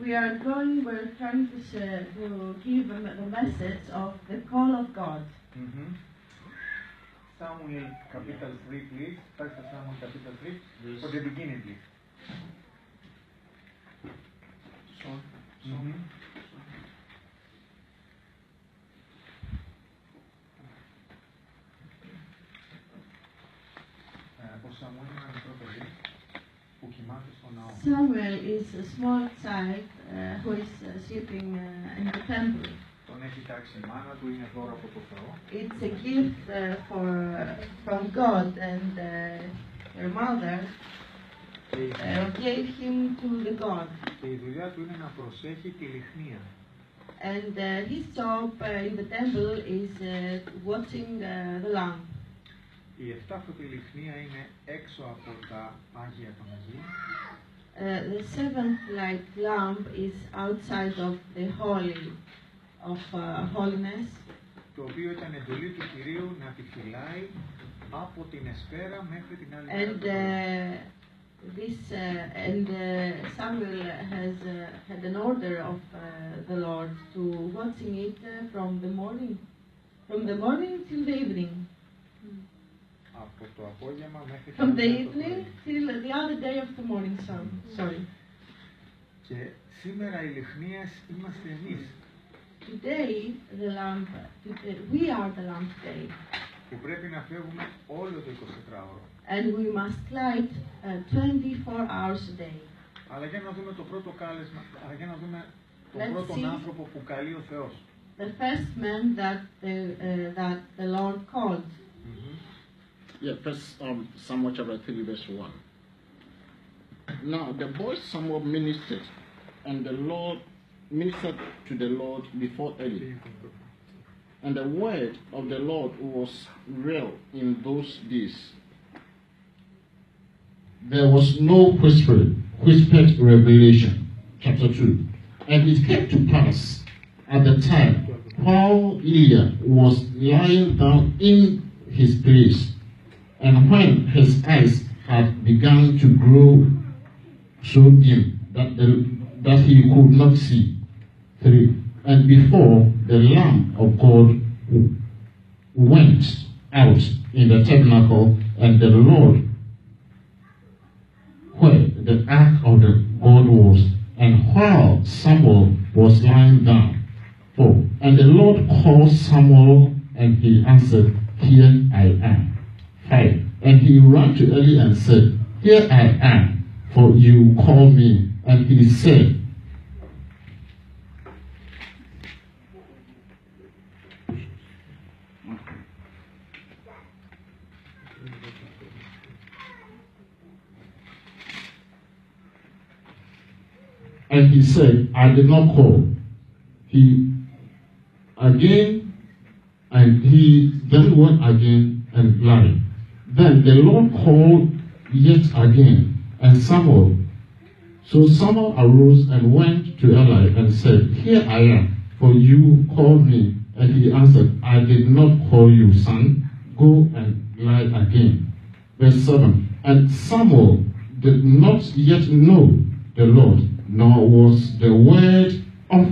We're trying to give the message of the call of God. Samuel capital 3, please. 1 Samuel capital 3, yes. For the beginning, please. Samuel is a small child who is sleeping in the temple. It's a gift from God, and her mother gave him to the God. And his job in the temple is watching the lamb. Η εφτάφωτη λιχνία είναι έξω από τα Άγια των Αγίων. The seventh light lamp is outside of the holy of holiness. Το οποίο ήταν εντολή του Κυρίου να τη φυλάει από την εσπέρα μέχρι την άλλη μέρα. Samuel has had an order of the Lord to watching it from the morning till the evening. From the evening till the other day of the morning sun. Sorry. Και σήμερα οι λιχνίες είμαστε εμείς. Today we are the lamp today. Που πρέπει να φεύγουμε όλο το 24ωρο. And we must light 24 hours a day. Αλλά για να δούμε το πρώτο κάλεσμα, για να δούμε τον πρώτον άνθρωπο που καλεί ο Θεός. The first man that the Lord called. Yeah, first Samuel chapter 3 verse 1. Now the boy Samuel ministered, and the Lord ministered to the Lord before Eli. And the word of the Lord was real in those days. There was no whispered revelation. Chapter 2. And it came to pass at the time while Eliah was lying down in his place, and when his eyes had begun to grow so dim that he could not see. 3. And before the Lamb of God went out in the tabernacle, and the Lord, where the ark of the God was, and while Samuel was lying down. 4. And the Lord called Samuel, and he answered, Here I am. 5. And he ran to Eli and said, Here I am, for you call me. And he said, I did not call. He then went again and lied. Then the Lord called yet again, and Samuel. So Samuel arose and went to Eli and said, Here I am, for you called me. And he answered, I did not call you, son. Go and lie again. Verse 7. And Samuel did not yet know the Lord, nor was the word of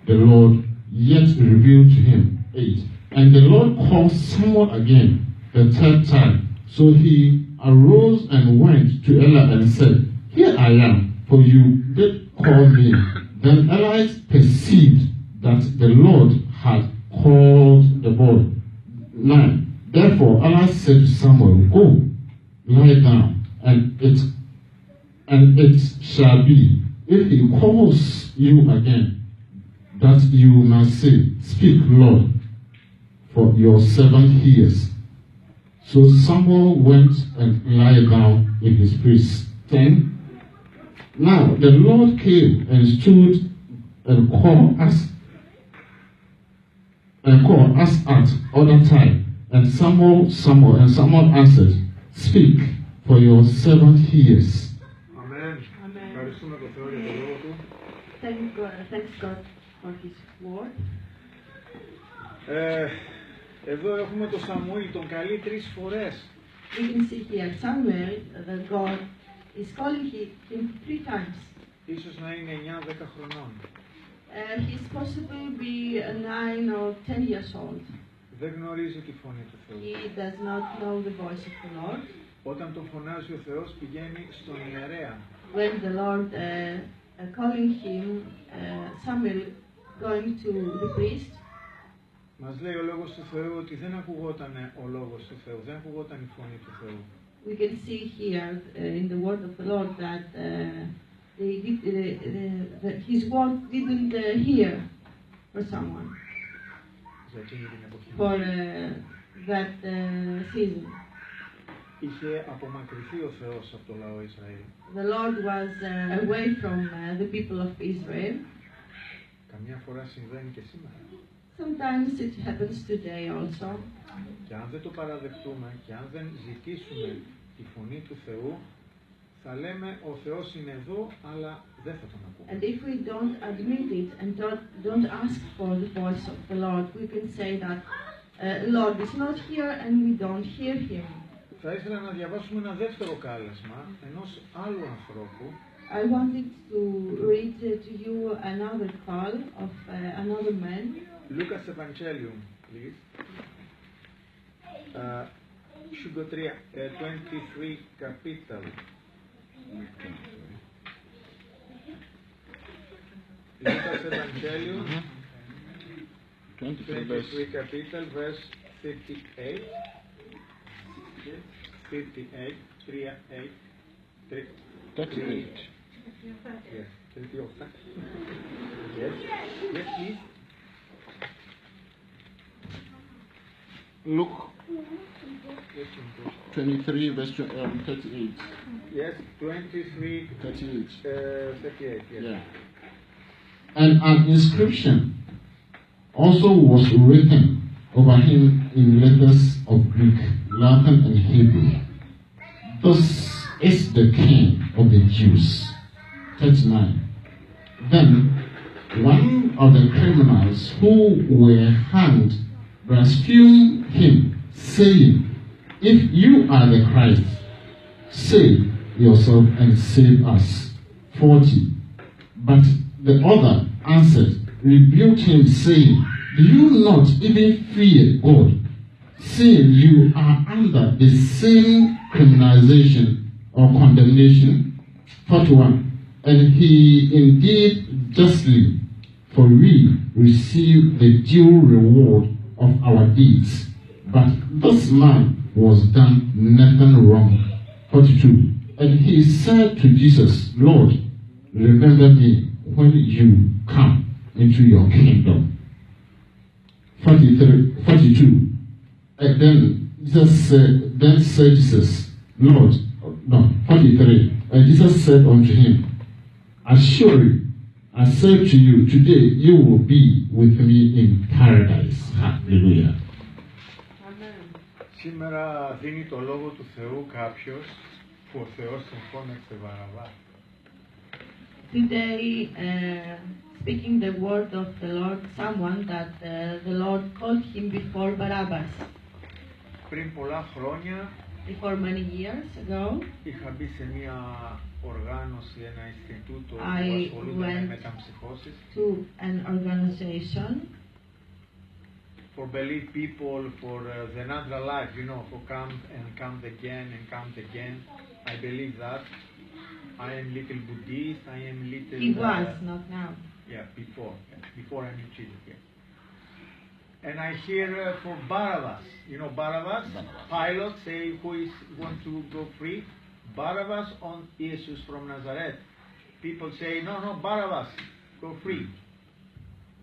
the Lord yet revealed to him. 8. And the Lord called Samuel again the third time. So he arose and went to Eli and said, Here I am, for you did call me. Then Eli perceived that the Lord had called the boy. 9. Therefore Eli said to Samuel, Go, lie down, and it shall be, if he calls you again, that you must say, Speak, Lord, for your servant hears. So Samuel went and lay down in his place. 10. Now the Lord came and stood and called us at other time. And Samuel answered, Speak, for your servant hears. Amen. Thanks God for his word. Εδώ έχουμε τον Σαμουήλ, τον καλεί 3 φορές. We can see here Samuel, the God He's calling him 3 times. Ίσως να είναι 9-10 χρονών. He's possibly be 9 or 10 years old. Δεν γνωρίζει τη φωνή του Θεού. He does not know the voice of the Lord. Όταν τον φωνάζει ο Θεός πηγαίνει στον ιερέα. When the Lord calling him, Samuel going to the priest. Μας λέει ο Λόγος του Θεού ότι δεν ακουγόταν ο Λόγος του Θεού, δεν ακουγόταν η φωνή του Θεού. We can see here in the word of the Lord that his word didn't hear for someone, Για εκείνη την εποχή. for that season. Είχε απομακρυνθεί ο Θεός από το λαό Ισραήλ. The Lord was away from the people of Israel. Καμιά φορά συμβαίνει και σήμερα. Sometimes it happens today also. Και αν δεν το παραδεχτούμε και αν δεν ζητήσουμε τη φωνή του Θεού, θα λέμε ο Θεός είναι εδώ, αλλά δεν θα τον ακούμε. And if we don't admit it and don't ask for the voice of the Lord, we can say that Lord is not here and we don't hear him. Θα ήθελα να διαβάσουμε ένα δεύτερο κάλεσμα ενός άλλου ανθρώπου. I wanted to read to you another call of another man. Lucas Evangelium, please. Σούγκο 3, 23 capital. Lucas Evangelium, 23 capital, verse 58. 58, 38, 38. Yes, 38. Yes, yes, please. Luke Yes, 23, verse 38. yes, 23, 38. 38, yes. Yeah. And an inscription also was written over him in letters of Greek, Latin, and Hebrew. This is the King of the Jews. 39. Then one of the criminals who were hanged blasphemed him, saying, "If you are the Christ, save yourself and save us." 40. But the other answered, rebuked him, saying, "Do you not even fear God, seeing you are under the same criminalization or condemnation?" 41. And he indeed justly, for we receive the due reward of our deeds. But this man was done nothing wrong. 42. And he said to Jesus, "Lord, remember me when you come into your kingdom." 42. And then said Jesus, "Lord," no, 43. And Jesus said unto him, "Assuredly, I say to you, today you will be with me in paradise." Hallelujah. Σήμερα δίνει το λόγο του Θεού κάποιος που ο Θεός τον φώναξε Βαραβά. Today, speaking the word of the Lord, someone that the Lord called him before Barabbas. Πριν πολλά χρόνια Before many years ago, είχα μπει σε μια οργάνωση, ένα Ινστιτούτο που I ασχολούνται με went μεταμψυχώσεις. to an organization For believe people for the natural life, you know, for come again and come again. I believe that. I am little Buddhist, I am little... he was, not now. Yeah, before I knew Jesus, yeah. And I hear for Barabbas, you know Barabbas? Pilate say who is want to go free? Barabbas on Jesus from Nazareth. People say, no, Barabbas, go free.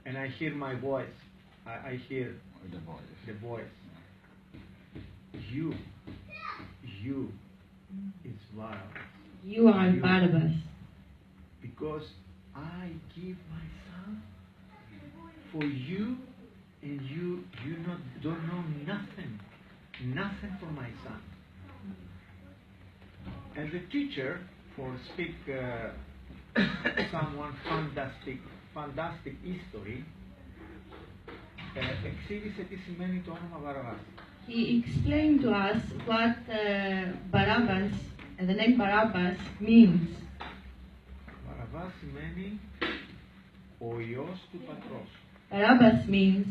And I hear my voice. I hear the voice. You is Barabbas. You are Barabbas. Because I give my son for you, and you don't know nothing for my son. As a teacher, for speak someone fantastic history, εξήγησε τι σημαίνει το όνομα Βαραβάς. He explained to us what Barabbas the name Barabbas means. Βαραβάς σημαίνει ο Υιός του Πατρός. Barabbas means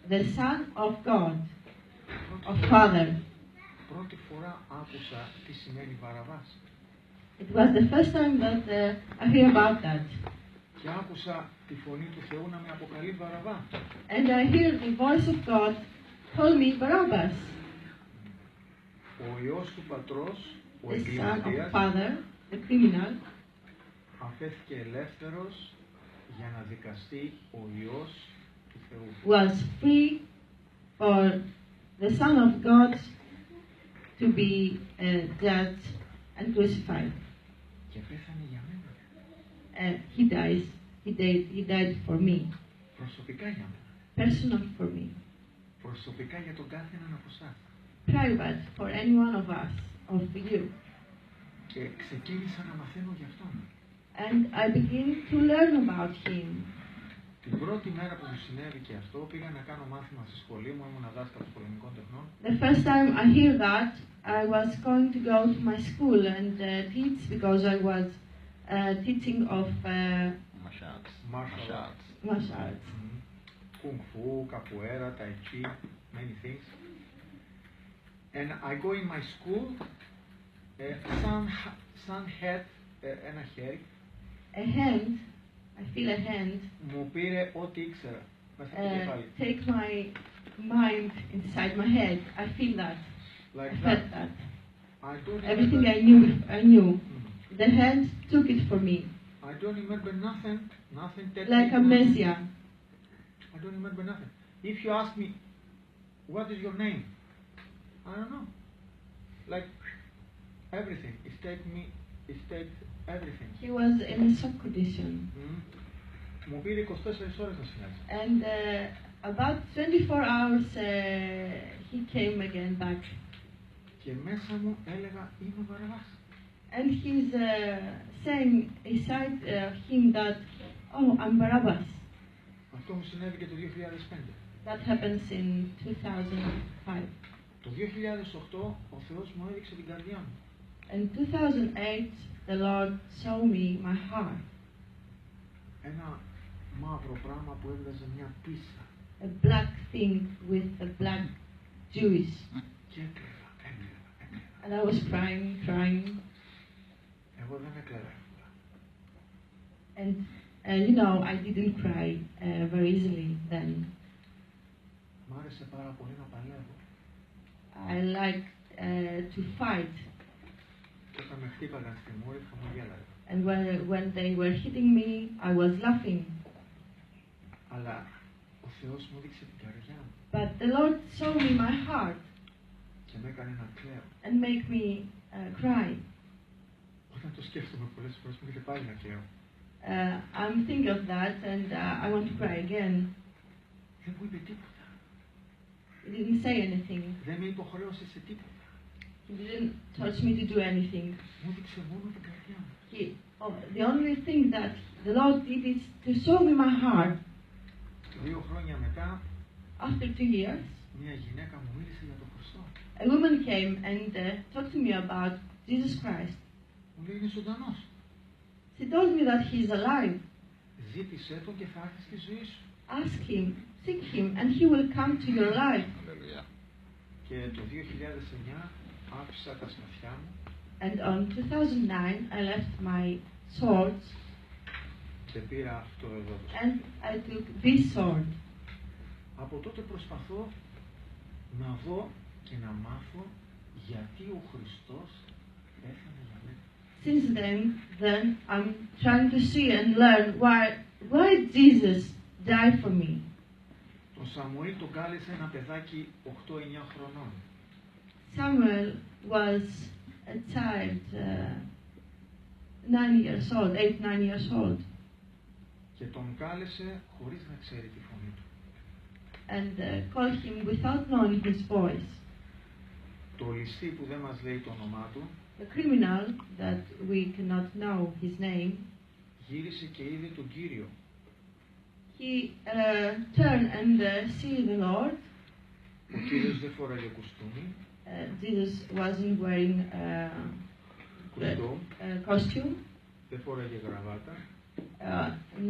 the Son of God, of Father. Πρώτη φορά άκουσα τι σημαίνει Βαραβάς. It was the first time that I hear about that. Και άκουσα τη φωνή του Θεού να με αποκαλεί Βαραβά. And I hear the voice of God call me Barabbas, Ο Υιός του Πατρός, ο the Son of εγκληματίας, Father, the criminal, αφέθηκε ελεύθερος για να δικαστεί ο Υιός του Θεού. was free for the Son of God to be judged and crucified. Και πέθανε για μένα. He died for me, Προσωπικά για μένα. personal for me, Προσωπικά για τον κάθε έναν από εσάς. private for any one of us, of you. Και ξεκίνησα να μαθαίνω γι' αυτόν. And I begin to learn about him. Την πρώτη μέρα που μου συνέβη και αυτό, πήγα να κάνω μάθημα στη σχολή μου, ήμουν δάσκαλος πολεμικών τεχνών. The first time I hear that, I was going to go to my school and teach because I was teaching of Martial arts. martial arts. Kung Fu, Capoeira, Tai Chi, many things. And I go in my school, some had ένα χέρι. A hand, I feel a hand, Μου πήρε ό,τι ήξερα μέσα στο κεφάλι. take my mind inside my head. I feel that. Like I that. felt that. I don't Everything remember, I knew. The hand took it for me, I don't remember nothing technical. like amnesia. I don't remember nothing. If you ask me, what is your name? I don't know. Like everything. It takes everything. He was in a shock condition. Μου πήρε 24 ώρες να συνέλθει. And about 24 hours he came again back. Και μέσα μου έλεγα, είμαι ο Βαραβάς. And he's saying inside him that, oh, I'm Barabbas. Αυτό μου συνέβη και το 2005. That happens in 2005. Το 2008 ο Θεός μου έδειξε την καρδιά μου. In 2008, the Lord showed me my heart. Ένα μαύρο πράγμα που έβγαζε μια πίσσα. A black thing with a black Jewish. Και έκλαιγα. And I was crying. Εγώ δεν έκλαιγα. And I didn't cry very easily then. Μ' άρεσε πάρα πολύ να παλεύω. I like to fight. Και όταν με χτύπαγαν στη μούρη χαμογέλαγα. And when they were hitting me, I was laughing. Αλλά ο Θεός μου έδειξε την καρδιά μου. But the Lord showed me my heart Και με έκανε να κλαίω. and make me cry. Όταν το σκέφτομαι πολλές φορές μου είχε πάλι να κλαίω. I'm thinking of that and I want to cry again. Δεν μου είπε τίποτα. He didn't say anything. Δεν με υποχρέωσε σε τίποτα. He didn't touch me to do anything. Μου έδειξε μόνο την καρδιά μου. The only thing that the Lord did is to show me my heart. 2 χρόνια μετά, After 2 years, μια γυναίκα μου μίλησε για τον Χριστό. a woman came and talked to me about Jesus Christ. Μου λέει είναι ζωντανός. She told me that he is alive. Ζήτησέ τον και θα έρθει στη ζωή σου. Ask him, seek him, and he will come to your life. Και το 2009 άφησα τα σπαθιά μου. And on 2009, I left my swords Και πήρα αυτό εδώ. and I took this sword. Από τότε προσπαθώ να δω και να μάθω γιατί ο Χριστός πέθανε για μένα. Since then I'm trying to see and learn why Jesus died for me. Ο Σαμουήλ τον κάλεσε ένα παιδάκι 8-9 χρονών. Samuel was a child, 9 years old, 8-9 years old, Και τον κάλεσε χωρίς να ξέρει τη φωνή του. and called him without knowing his voice. Το ληστή που δεν μας λέει το όνομά του, The criminal that we cannot know his name, γύρισε και είδε τον Κύριο. he turned and see the Lord. Ο Κύριος δεν φοράγε κουστούμι, Jesus wasn't wearing κουστούμ, costume. δεν φοράγε γραβάτα,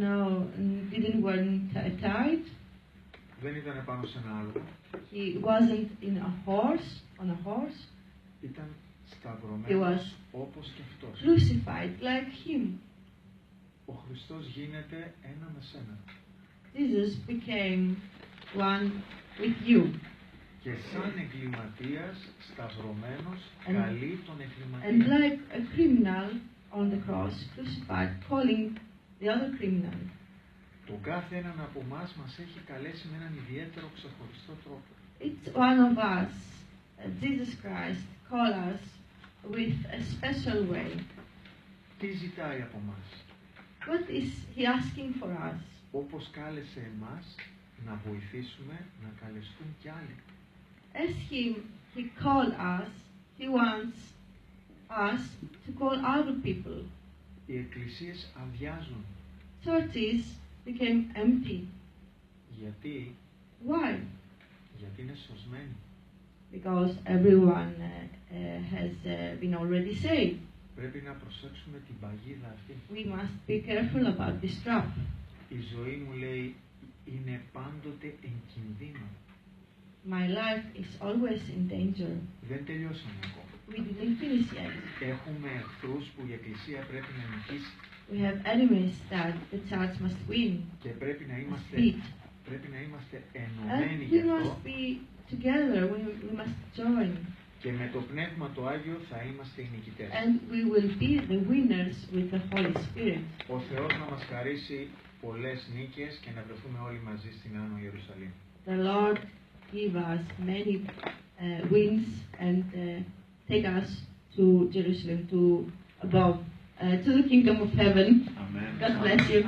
No, didn't wear tight. δεν ήταν πάνω σε ένα άλογο, He wasn't on a horse. ήταν He σταυρωμένος was όπως και αυτός. crucified like him. Ο Χριστός γίνεται ένα με σένα. Jesus became one with you. Και σαν εγκληματίας σταυρωμένος And- καλεί τον And εγκληματία. like a criminal on the cross, crucified, calling the other criminal. Τον κάθε έναν από εμάς μας έχει καλέσει με έναν ιδιαίτερο ξεχωριστό τρόπο. Each one of us, Jesus Christ, call us with a special way. Τι ζητάει από εμάς? What is He asking for us? Όπως κάλεσε εμάς να βοηθήσουμε να καλεστούν κι άλλοι. As He called us, He wants us to call other people. Οι εκκλησίες αδειάζουν. Churches became empty. Γιατί? Why? Γιατί είναι σωσμένοι. Because everyone has been already saved. Πρέπει να προσέξουμε την παγίδα αυτή. We must be careful about this trap. Η ζωή μου, λέει, είναι πάντοτε εν κινδύνο. My life is always in danger. Δεν τελειώσαμε ακόμα. We didn't finish yet. Έχουμε εχθρούς που η εκκλησία πρέπει να νικήσει We have enemies that the church must win, και πρέπει να must είμαστε, beat. πρέπει να είμαστε ενωμένοι And γι' we αυτό must be together, we must join. και με το Πνεύμα το Άγιο θα είμαστε οι νικητές. And we will be the winners with the Holy Spirit. Ο Θεός να μας χαρίσει πολλές νίκες και να βρεθούμε όλοι μαζί στην Άνω Ιερουσαλήμ. The Lord give us many wins and take us to Jerusalem, to above, to the kingdom of heaven. Amen. God bless you.